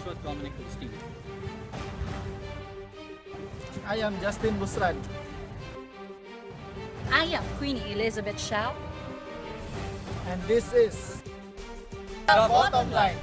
Joshua Dominique Agustin. I am Justin Busran. I am Queenie Elizabeth Siao. And this is The Bottom Line.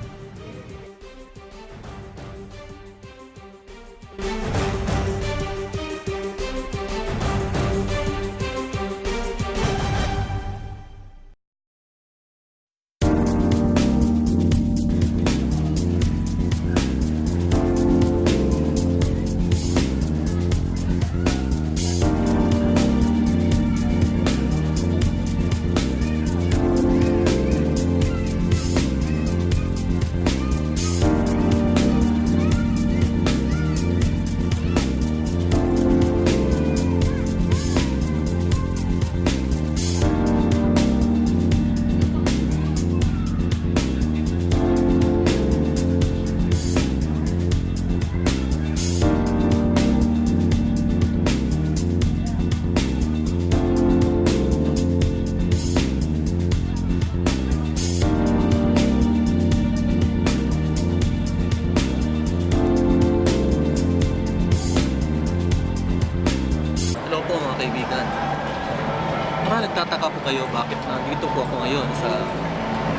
Nagtataka po kayo bakit nandito po ako ngayon sa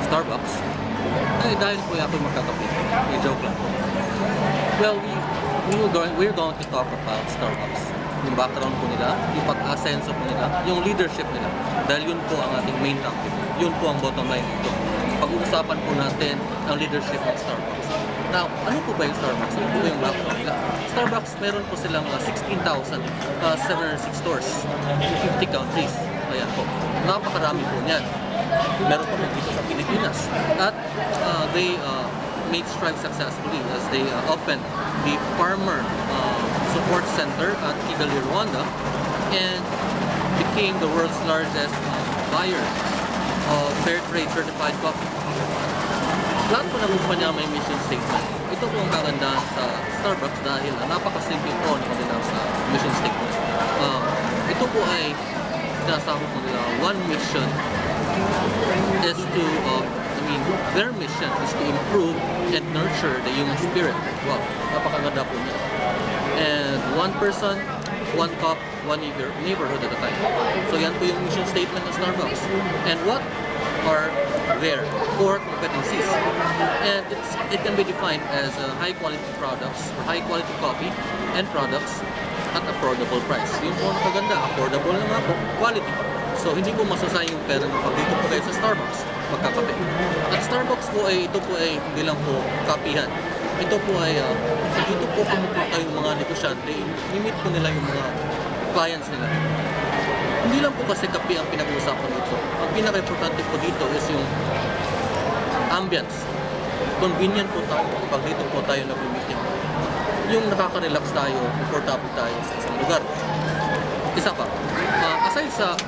Starbucks. Dahil po ako magkakape. Joke lang po. Well, we're going to talk about Starbucks. Yung background po nila, yung pag-asenso po nila, yung leadership nila. Dahil yun po ang ating main topic. Yun po ang bottom line dito. Pag-uusapan po natin ang leadership ng Starbucks. Now, ano po ba yung Starbucks? Ano po ba yung background nila? Starbucks, meron po silang 16,706 stores in 50 countries. Ayan po. Napakarami po niyan. Meron po dito sa Pilipinas. At they made strides successfully as they opened the Farmer Support Center at Kigali, Rwanda, and became the world's largest buyer of fair trade certified coffee. Lahat po ng kumpanya may mission statement. Ito po ang kagandahan sa Starbucks dahil napakasimple po ng kanilang mission statement. Ito po ay sinasabi po nila, one mission is to, their mission is to improve and nurture the human spirit. Wow, napakaganda po niya. And one person, one cup, one neighborhood at a time. So yan po yung mission statement ng Starbucks. And what are their core competencies? And it can be defined as high quality products or high quality coffee and products at affordable price. Yun po ang kaganda, affordable na nga po, quality. So hindi po masasayang yung pera ng pag dito po kayo sa Starbucks magkakape. At Starbucks po ay ito po ay hindi lang po kapihan. Ito po ay dito po kumukuha yung mga negosyante, limit po nila yung mga clients nila. Hindi lang po kasi kape ang pinag-uusapan dito. Ang pinaka-importante po dito is yung ambience. Convenient po tayo pag dito po tayo nag-meeting. Yung nakaka-relax tayo, comfortable tayo sa isang lugar. Isa pa, aside sa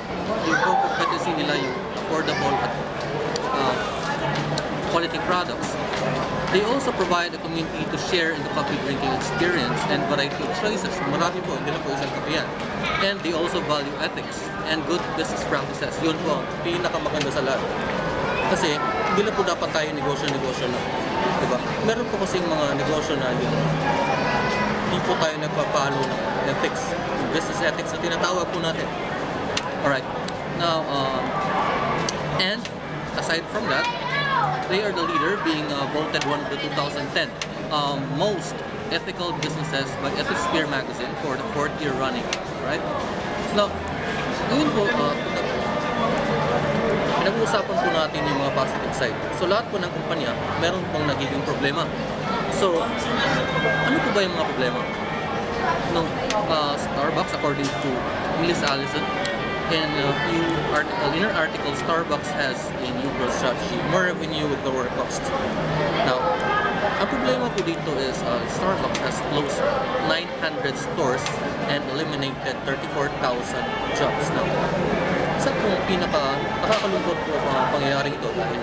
yung core competency nila, yung affordable at quality products, they also provide a community to share in the coffee drinking experience and variety of choices. Marami po, hindi na po isang kape yan. And they also value ethics and good business practices. Yun po, pinakamaganda sa lahat. Kasi, hindi na po dapat tayo negosyo na. Diba? Meron po kasing mga negosyo na yun. Hindi po tayo nagpa-follow ng ethics. Business ethics na tinatawag po natin. Alright. Now, and aside from that, they are the leader, being voted one of the 2010 most ethical businesses by Ethisphere magazine for the 4th year running. Right? Now, ngayon po, pinag-uusapan po natin yung mga positive side. So, lahat po ng kumpanya, meron pong nagiging problema. So, ano po ba yung mga problema? No, Starbucks, according to Miss Allison, in her article, Starbucks has a new growth strategy, more revenue with lower cost. Now, ang problema po dito is Starbucks has closed 900 stores and eliminated 34,000 jobs. Now, isa pong nakakalungkot po ang pangyayaring ito dahil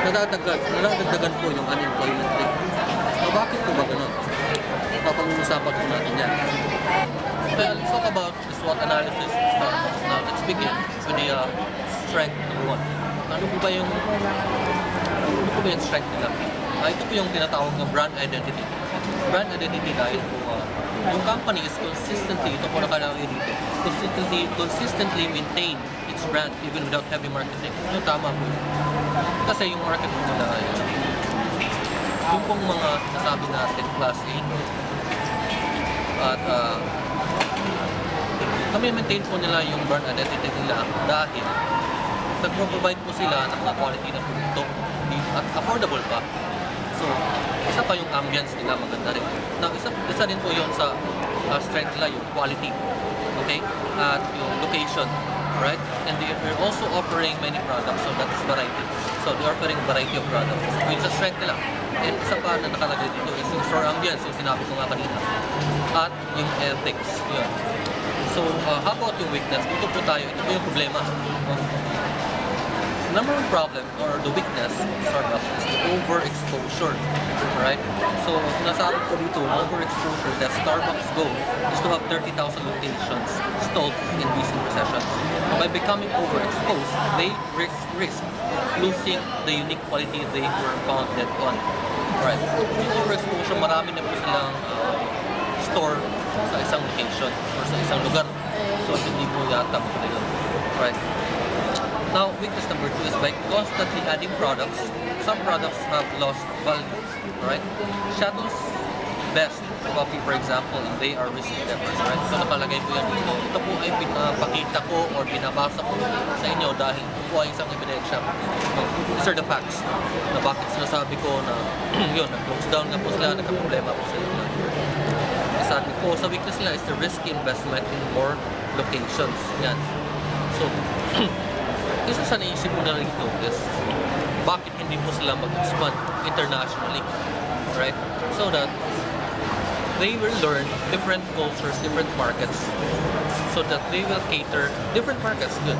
nadadagdagan po yung unemployment rate. Now, bakit po ba ganun? Papag-uusapan po natin yan. Well, let's talk about the SWOT analysis. Now, let's begin with the strength number 1. Ano po ba yung strength nila? ito po yung tinatawag ng brand identity. Brand identity dahil po yung company is consistently, ito po nakalagay dito, consistently maintain its brand even without heavy marketing. Yung tama po. Kasi yung market po nila ay yung pong mga sinasabi natin, class A. At kami-maintain po nila yung brand identity nila dahil nag-provide po sila ng mga quality na produkto at affordable pa. So, isa pa yung ambience nila maganda rin. Now, isa din po yun sa strength nila, yung quality. Okay? At yung location. Right? And they're also offering many products, so that's variety. So, they're offering variety of products. So, yung sa strength nila. And isa pa na nakalagay dito is yung store ambience, yung sinabi ko nga kanina. At yung ethics. Yun. So, how about yung weakness? Ito po tayo, ito po yung problema. Number one problem or the weakness of Starbucks is the overexposure, right? So, sinasabi ko dito, overexposure that Starbucks goal is to have 30,000 locations stalled in recent recessions. By becoming overexposed, they risk losing the unique quality they were founded on. Right? Yung overexposure, marami na po silang store sa isang location or sa isang lugar. So, hindi po yata po na yun. Right? Now, weakness number 2 is by constantly adding products, some products have lost value, right? Shadow's best coffee, for example, and they are risky efforts, right? So, nakalagay po yan dito. Ito po ay pinapakita ko or binabasa ko sa inyo dahil ito po ay isang ebidensya. These are the facts na bakit sinasabi ko na yun, nag-close down nga po sila, nagka-problema po sila. Sabi ko, sa weakness nila is the risky investment in more locations. Yan. So, isa sa naisip ko na rito is bakit hindi po sila mag-expand internationally, right? So that they will learn different cultures, different markets, so that they will cater different markets good.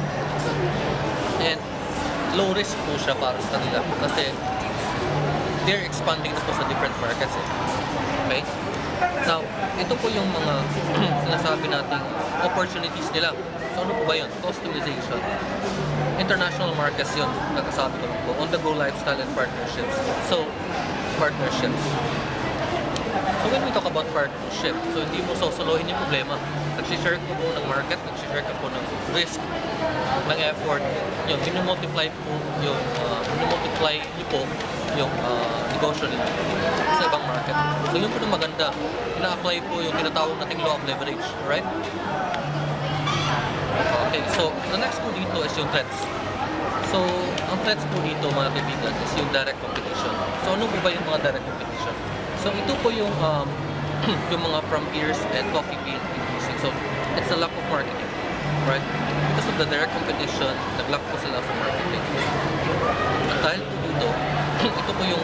And low risk po siya para sa kanila kasi they're expanding na po sa different markets. Okay? Now, ito po yung mga sinasabi nating opportunities nila. So, ano po ba yun? Customization. International markets yun, nakasabi ko po. On-the-go lifestyle and partnerships. So, partnerships. So, when we talk about partnership, so hindi mo sosolohin yung problema. Nagsishare ko po ng market, nagsishare ka po ng risk, ng effort. Yun, minumultiply po yung, minumultiply niyo po yung negosyo nila sa ibang market. So, yun po na maganda. Ina-apply po yung tinatawag nating law of leverage, right? Okay, so the next po dito is yung threats. So, ang threats po dito mga kaibigan is yung direct competition. So, ano po ba yung mga direct competition? So, ito po yung yung mga from peers and coffee bean increasing. So, it's a lack of marketing, right? Because of the direct competition, nag-lack po sila sa marketing. At dahil po dito, ito po yung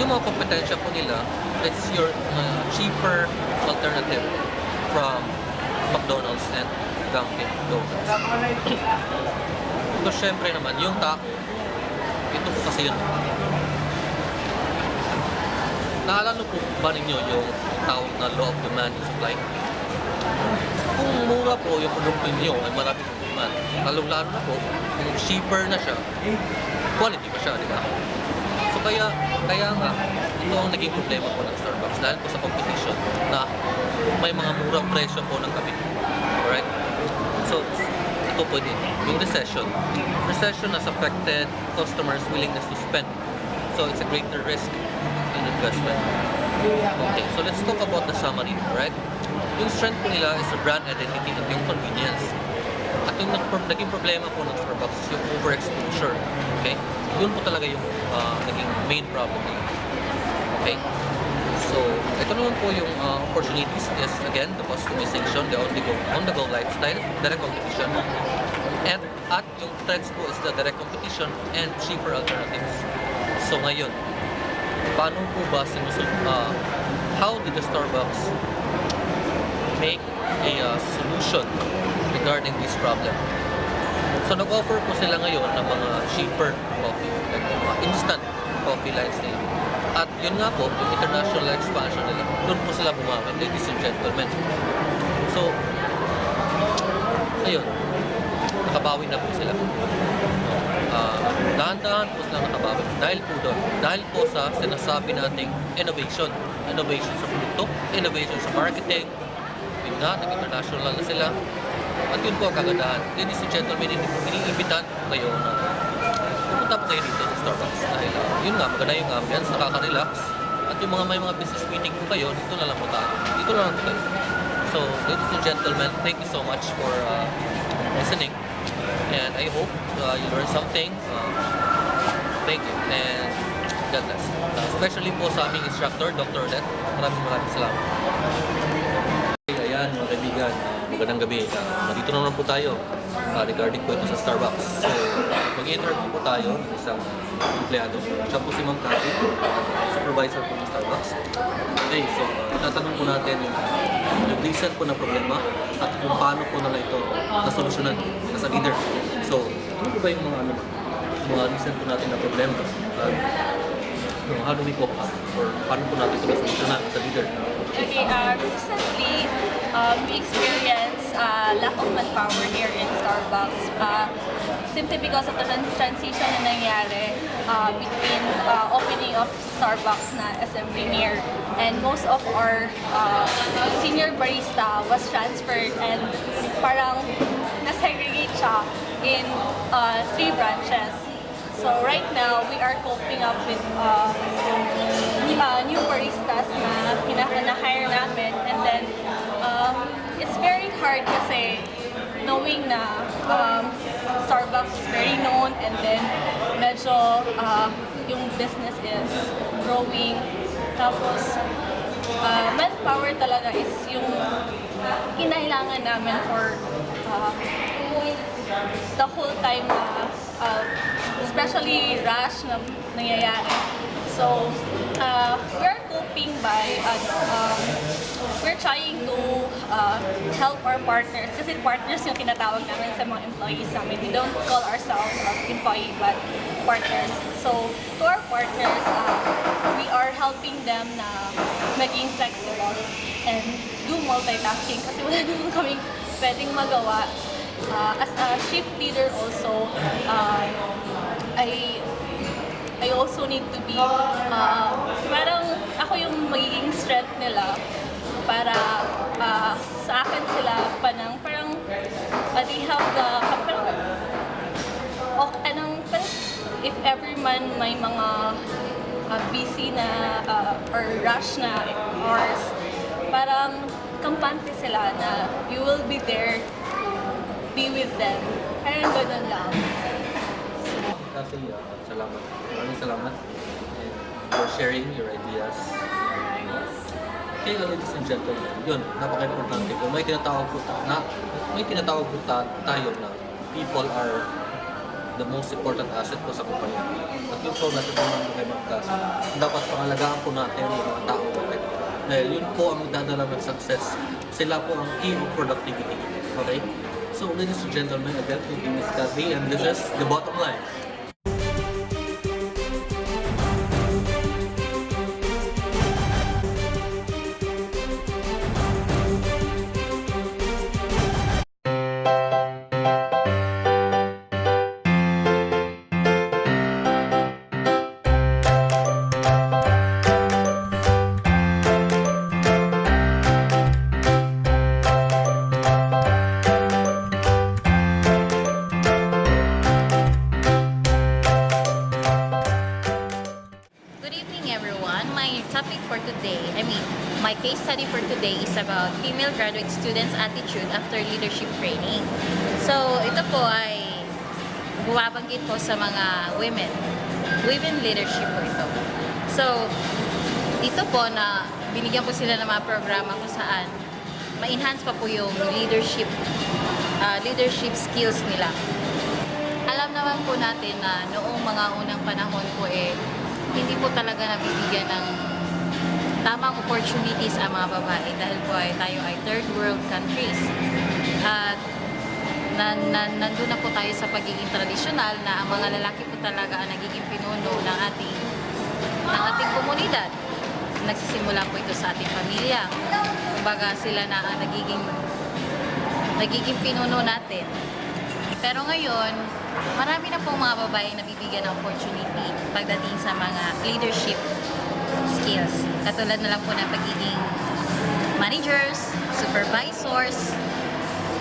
mga kompetensya po nila, it's your cheaper alternative from McDonald's and Dunkin' Donuts. So, syempre naman, yung ito po kasi yun. Naalala po ba ninyo yung tawag na law of demand and supply? Kung mura po yung produkto niyo ay marami po demand. Lalong-lalo na po, kung cheaper na siya, quality pa siya, di ba? So kaya nga, ito ang naging problema po ng Starbucks dahil po sa competition na may mga murang presyo po ng kape. Alright? So, ito po din, yung recession. Recession has affected customers' willingness to spend. So, it's a greater risk in investment. Okay, so let's talk about the summary, right? Yung strength po nila is the brand identity at yung convenience. At yung naging problema po ng Starbucks is yung overexposure. Okay? Yun po talaga yung naging main problem nila. Okay? So, ito naman po yung opportunities is again, the customization, the on-the-go lifestyle, direct competition. And at yung threats po is the direct competition and cheaper alternatives. So ngayon, paano po ba how did the Starbucks make a solution regarding this problem? So nag-offer po sila ngayon ng mga cheaper coffee, like mga instant coffee lines nila. At yun nga po, yung international expansion nila, doon po sila bumawi, ladies and gentlemen. So, ayun, nakabawi na po sila. Dahan-dahan po sila nakabawi. Dahil po doon, dahil po sa sinasabi nating innovation. Innovation sa produkto, innovation sa marketing. Yun nga, nag-international na sila. At yun po ang kagandahan. Ladies and gentlemen, iniimbitan ko kayo na pumunta po kayo dito sa Starbucks. Dahil yun nga, maganda yung ambience, nakaka-relax. At yung may mga business meeting po kayo, dito na lang po tayo. Dito na lang po kayo. So, ladies and gentlemen, thank you so much for listening. And I hope you learned something. Thank you. And God bless. Especially po sa aming instructor, Dr. Odette. Maraming salamat. Ayan, mga kaibigan, magandang gabi. Dito naman po tayo regarding po ito sa Starbucks. So, mag-interview po tayo ng isang empleyado. Siya po si Ma'am Cathy, supervisor po ng Starbucks. Okay, so tatanong po natin yung recent po na problema at kung paano po nila ito nasolusyonan as a leader. So, ano po ba yung mga recent po natin na problema? How do we cope up? Or paano po natin ito nasolusyonan as a leader? Okay, recently, we experienced lack of manpower here in Starbucks. Simply because of the transition na nangyari between opening of Starbucks na SM Premier, and most of our senior barista was transferred and parang na-segregate siya in 3 branches. So right now, we are coping up with new baristas na hire namin, and then it's very hard kasi knowing na Starbucks is very known, and then medyo yung business is growing. Tapos manpower talaga is yung kinailangan namin for the whole time na especially rush na nangyayari. So, we're coping by, we're trying to help our partners. Kasi partners yung tinatawag namin sa mga employees namin. We don't call ourselves employee, but partners. So, to our partners, we are helping them na maging flexible and do multitasking kasi wala naman kaming pwedeng magawa. As a shift leader also, I also need to be, parang ako yung magiging strength nila para sa akin sila parang they have the, parang if ever man may mga busy na or rush na hours, parang kampante sila na you will be there to be with them. Parang ganun lang. Kasi salamat. Maraming salamat. And for sharing your ideas. Okay, ladies and gentlemen, yun, napaka-importante po. May tinatawag po tayo na people are the most important asset po sa kumpanya. At yun po natin po naman kay Magkas. Dapat pangalagaan po natin yung mga tao natin. Dahil yun po ang magdadala ng success. Sila po ang key of productivity. Okay? So, ladies and gentlemen, again, thank you, Ms. Cathy, and this is the bottom line. My case study for today is about female graduate students' attitude after leadership training. So, ito po ay bumabanggit po sa mga women leadership po ito. So, dito po na binigyan po sila ng mga programa kung saan ma-enhance pa po yung leadership skills nila. Alam naman po natin na noong mga unang panahon po hindi po talaga nabibigyan ng tamang opportunities ang mga babae dahil po tayo ay third world countries. At nandun na po tayo sa pagiging tradisyonal na ang mga lalaki po talaga ang nagiging pinuno ng ating komunidad. Nagsisimula po ito sa ating pamilya. Kumbaga sila na ang nagiging pinuno natin. Pero ngayon, marami na pong mga babae na bibigyan ng opportunity pagdating sa mga leadership skills. Katulad na lang po ng pagiging managers, supervisors.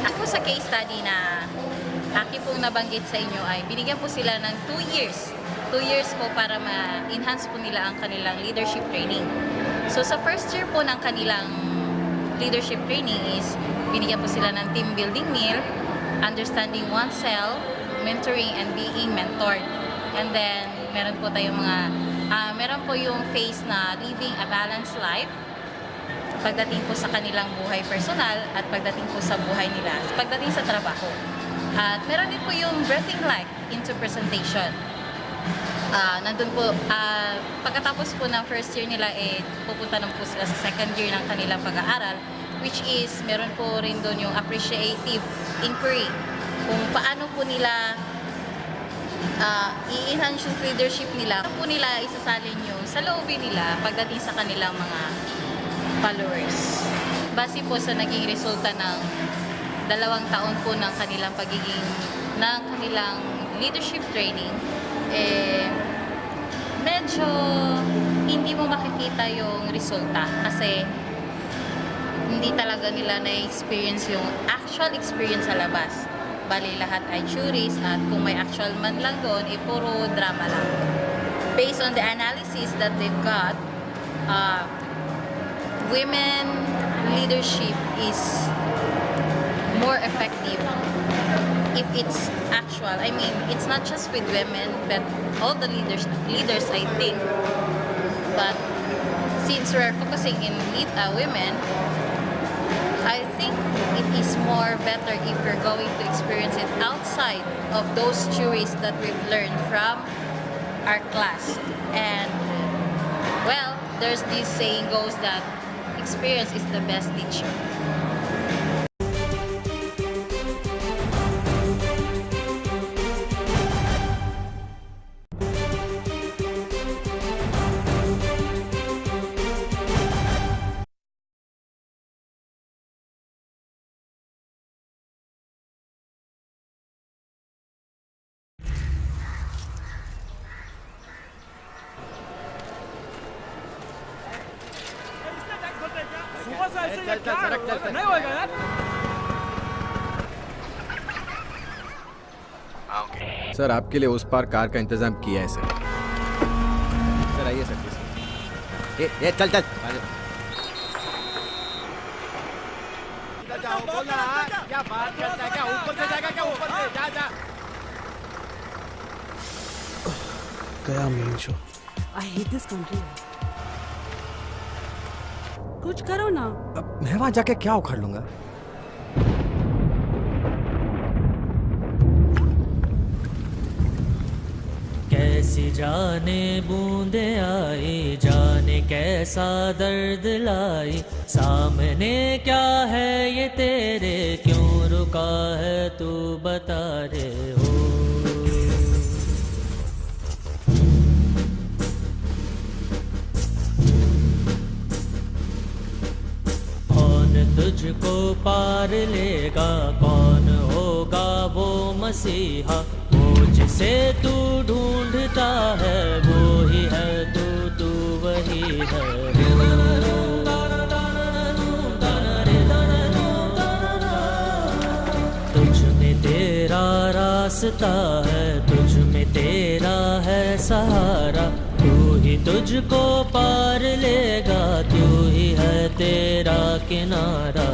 Ako sa case study na aking pong nabanggit sa inyo ay binigyan po sila ng 2 years. 2 years po para ma-enhance po nila ang kanilang leadership training. So sa first year po ng kanilang leadership training is binigyan po sila ng team building meal, understanding oneself, mentoring and being mentored. And then meron po tayong meron po yung phase na living a balanced life pagdating po sa kanilang buhay personal at pagdating po sa buhay nila, pagdating sa trabaho. At meron din po yung breathing life into presentation. Nandun po, pagkatapos po ng first year nila, pupunta na po sila sa second year ng kanilang pag-aaral, which is meron po rin doon yung appreciative inquiry kung paano po nila i-enhance yung leadership nila, paano po nila isasalin yung sa loobin nila pagdating sa kanilang mga followers. Base po sa naging resulta ng 2 taon po ng kanilang kanilang leadership training, medyo hindi mo makikita yung resulta kasi hindi talaga nila na-experience yung actual experience sa labas. Bali lahat ay theories at kung may actual man lang doon, puro drama lang. Based on the analysis that they've got, women leadership is more effective if it's actual. I mean, it's not just with women, but all the leaders I think. But since we're focusing in women, I think it is more better if we're going to experience it outside of those theories that we've learned from our class. And well, there's this saying goes that experience is the best teacher. Sir आपके लिए उस पार कार का इंतजाम किया है सर आइए सर ये चल चल जाओ बोला क्या बात करता है क्या ऊपर से जाएगा क्या ऊपर से जा जा गया main show I hate this country. कुछ करो ना. अब मैं वहां जाके क्या उखाड़ लूंगा. कैसी जाने बूंदे आई जाने कैसा दर्द लाई सामने क्या है ये तेरे क्यों रुका है तू बता रे हो कौन तुझको पार लेगा कौन होगा वो मसीहा जिसे तू ढूंढता है वो ही है तू वही है तुझ में तेरा रास्ता है तुझ में तेरा है सहारा तू ही तुझको पार लेगा तू ही है तेरा किनारा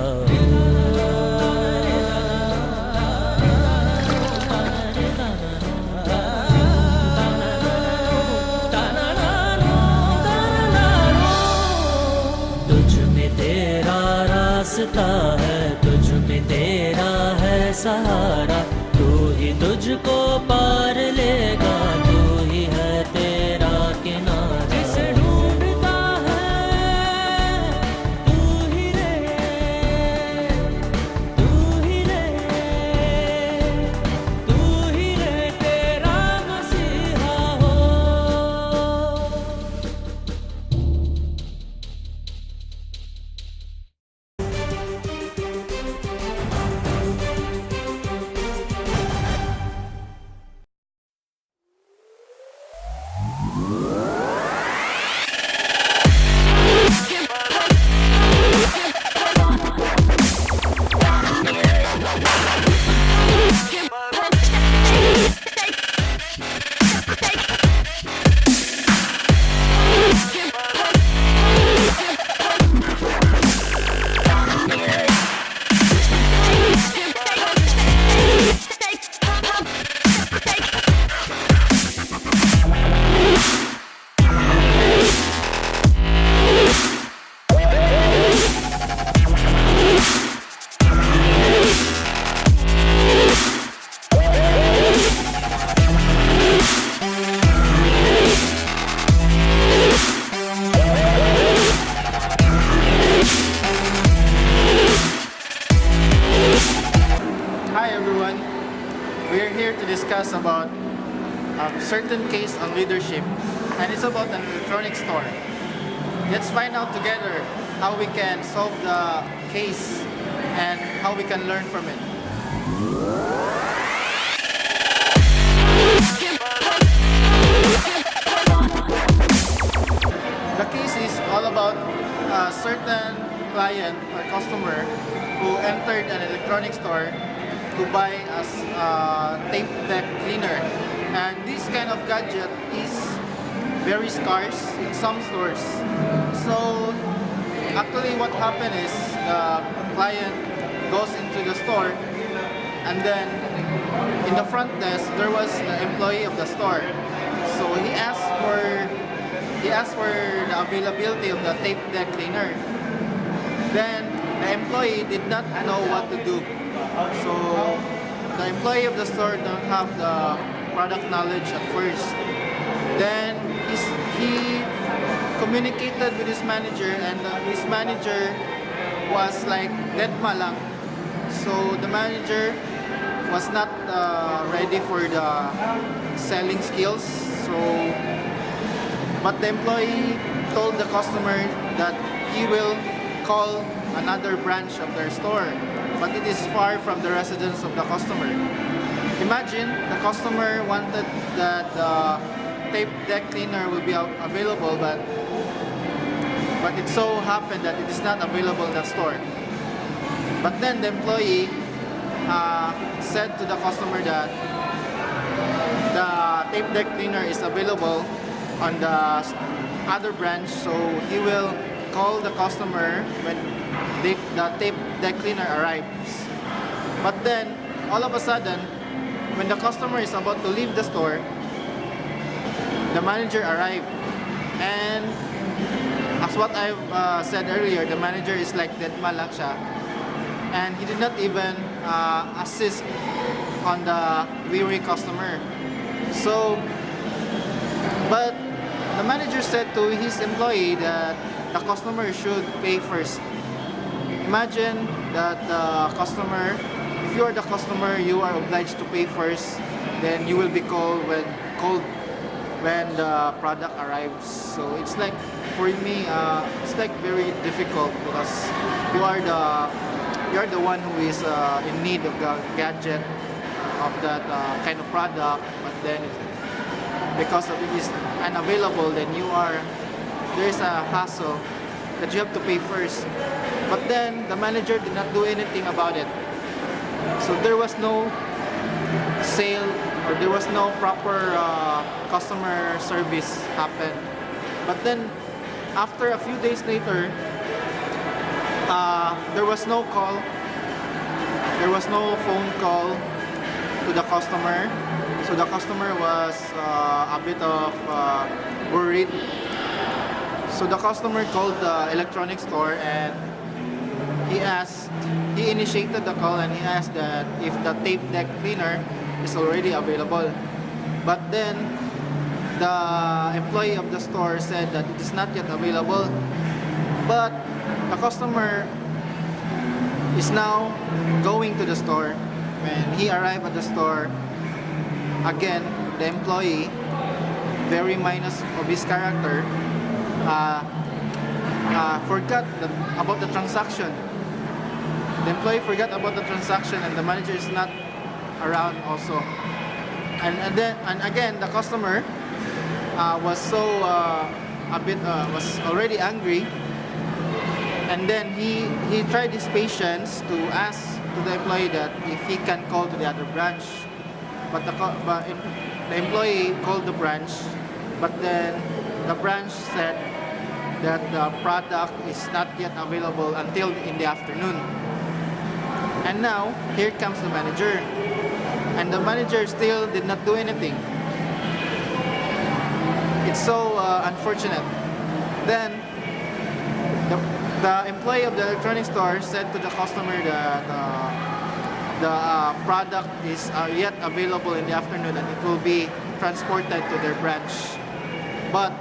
रास्ता है तुझ में तेरा है सहारा तू ही तुझको पार लेगा तू ही है तेरा किनारा जिसे ढूंढता है तू ही रे तू ही रे तू ही रे तेरा मसीहा हो Hi everyone. We are here to discuss about a certain case on leadership, and it's about an electronics store. Let's find out together how we can solve the case and how we can learn from it. The case is all about a certain client or customer who entered an electronics store to buy a tape deck cleaner. And this kind of gadget is very scarce in some stores. So actually what happened is the client goes into the store, and then in the front desk there was the employee of the store. So he asked for the availability of the tape deck cleaner. Then the employee did not know what to do. So the employee of the store don't have the product knowledge at first. Then he communicated with his manager, and his manager was like dead malang. So the manager was not ready for the selling skills. So, but the employee told the customer that he will call another branch of their store, but it is far from the residence of the customer. Imagine the customer wanted that the tape deck cleaner will be available, but it so happened that it is not available in the store. But then the employee said to the customer that the tape deck cleaner is available on the other branch, so he will call the customer when the tape deck cleaner arrives. But then, all of a sudden, when the customer is about to leave the store, the manager arrived. And as what I've said earlier, the manager is like dead malang siya. And he did not even assist on the weary customer. So, but the manager said to his employee that the customer should pay first. Imagine that the customer, if you are the customer, you are obliged to pay first. Then you will be called when the product arrives. So it's like, for me, it's like very difficult because you are the one who is in need of the gadget of that kind of product, but then because of it is unavailable, then there is a hassle that you have to pay first. But then the manager did not do anything about it. So there was no sale, or there was no proper customer service happen. But then after a few days later, there was no call. There was no phone call to the customer. So the customer was a bit of worried. So the customer called the electronics store, and he initiated the call, and he asked that if the tape deck cleaner is already available. But then the employee of the store said that it is not yet available. But the customer is now going to the store. When he arrived at the store, again, the employee, very minus of his character, forgot about the transaction. The employee forgot about the transaction, and the manager is not around also. And again, the customer was so was already angry. And then he tried his patience to ask to the employee that if he can call to the other branch. But the employee called the branch, but then the branch said that the product is not yet available until in the afternoon. And now, here comes the manager. And the manager still did not do anything. It's so unfortunate. Then, the employee of the electronics store said to the customer that the product is yet available in the afternoon, and it will be transported to their branch. But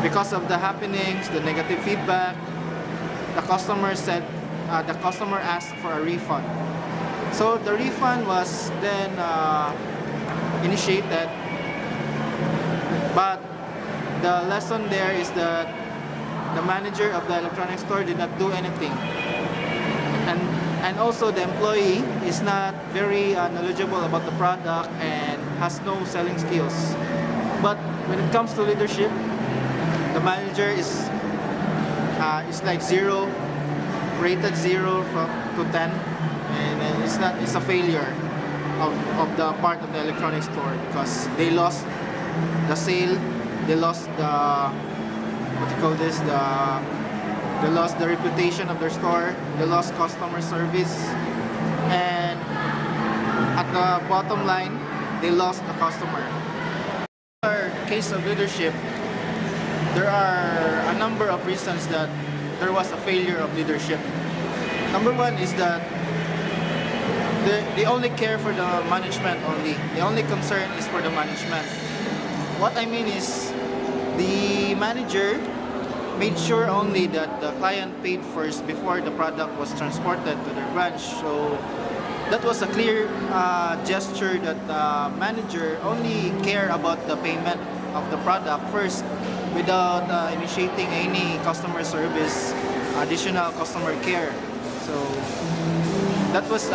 because of the happenings, the negative feedback, the customer asked for a refund. So the refund was then initiated, but the lesson there is that the manager of the electronics store did not do anything, and also the employee is not very knowledgeable about the product and has no selling skills. But when it comes to leadership, the manager is like 0, rated 0 to 10, and it's a failure of the part of the electronics store, because they lost the sale, they lost the they lost the reputation of their store, they lost customer service, and at the bottom line, they lost the customer. In our case of leadership, there are a number of reasons that there was a failure of leadership. Number one is that they only care for the management only. The only concern is for the management. What I mean is, the manager made sure only that the client paid first before the product was transported to their branch. So that was a clear gesture that the manager only care about the payment of the product first, without initiating any customer service, additional customer care. So that was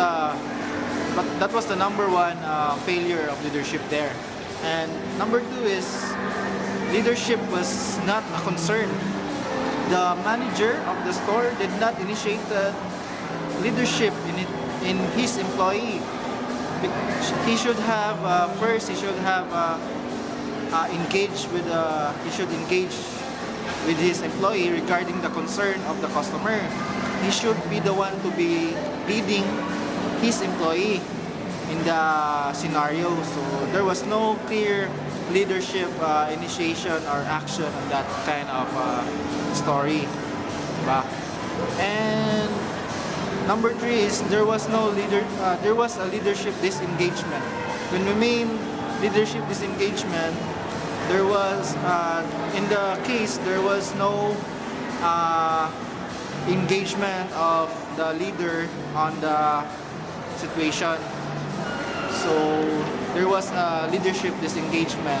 the number one failure of leadership there. And number two is, leadership was not a concern. The manager of the store did not initiate the leadership in his employee. He should have engaged with his employee regarding the concern of the customer. He should be the one to be leading his employee in the scenario. So there was no clear leadership initiation or action on that kind of story. Diba? And number three is, there was a leadership disengagement. When we mean leadership disengagement, there was in the case there was no engagement of the leader on the situation. So there was a leadership disengagement,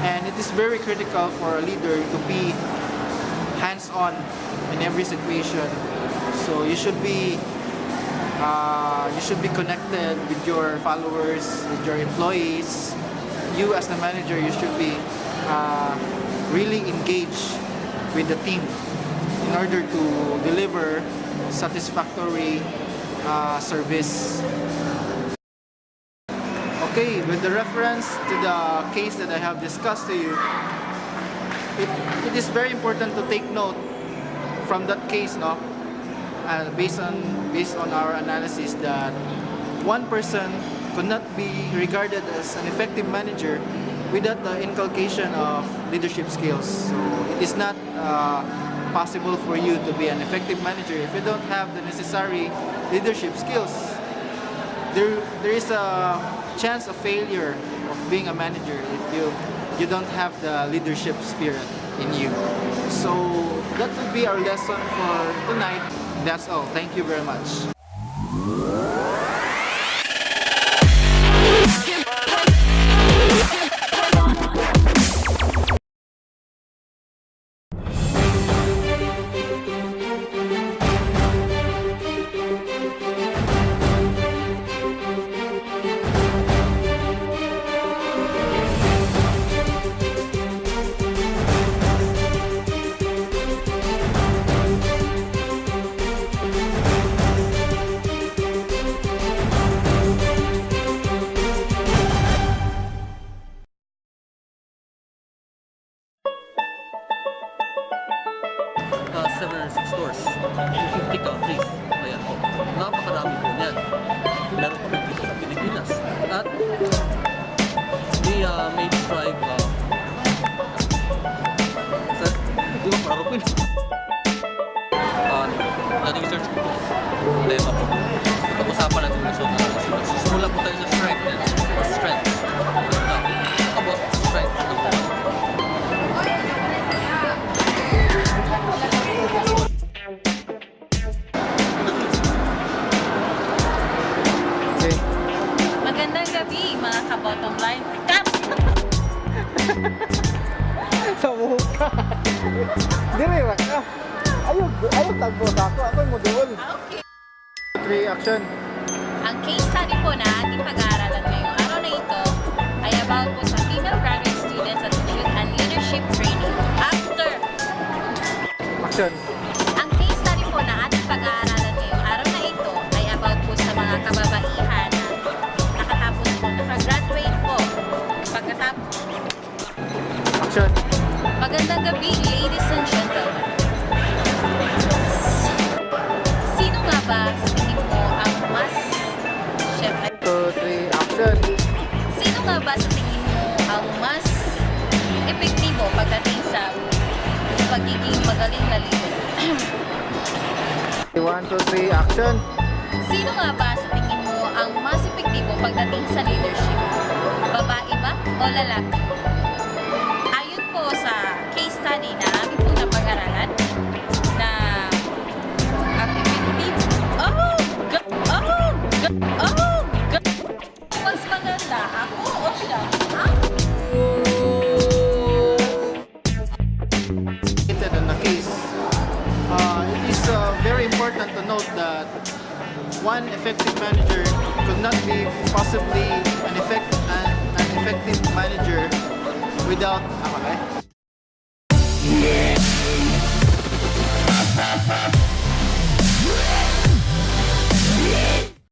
and it is very critical for a leader to be hands-on in every situation. So you should be connected with your followers, with your employees. You as the manager, you should be really engaged with the team in order to deliver satisfactory service. Okay, with the reference to the case that I have discussed to you, it is very important to take note from that case, no? Based on our analysis, that one person could not be regarded as an effective manager without the inculcation of leadership skills. So it is not possible for you to be an effective manager if you don't have the necessary leadership skills. There is a chance of failure of being a manager if you don't have the leadership spirit in you. So that will be our lesson for tonight. That's all. Thank you very much. Stores in 50 countries. Ayan po. Napakarami po niyan. Meron po dito sa Pilipinas. At we may strive di ba parang po nating search po. Lema po. Pag-usapan natin yung susunod. Simula po tayo sa strength yan. Strength. About strength. Dire ra ka. Ayaw tagbo sa ako. Ako'y mo doon. Okay. 3, action. Ang case study po na ating pag-aaralan ngayong araw na ito ay about po sa female graduate students at youth and leadership training. After Action. ang case study po na ating pag-aaralan ngayong araw na ito ay about po sa mga kababaihan na nakatapos po, nakagraduate po. Pagkatapos, Action. magandang gabi, ladies and gentlemen. Sino nga ba sa tingin mo ang mas... Siyempre, 2, 3, action. sino nga ba sa tingin mo ang mas epektibo pagdating sa pagiging magaling na leader? 1, 2, 3, action. Sino nga ba sa tingin mo ang mas epektibo pagdating sa leadership? Babae ba o lalaki? Ayon po sa case study na aming po napag-aralan na ang epektibo... Oh! Mas maganda ako o siya? Ha? In the case, it is very important to note that one effective manager could not be possibly an effective manager without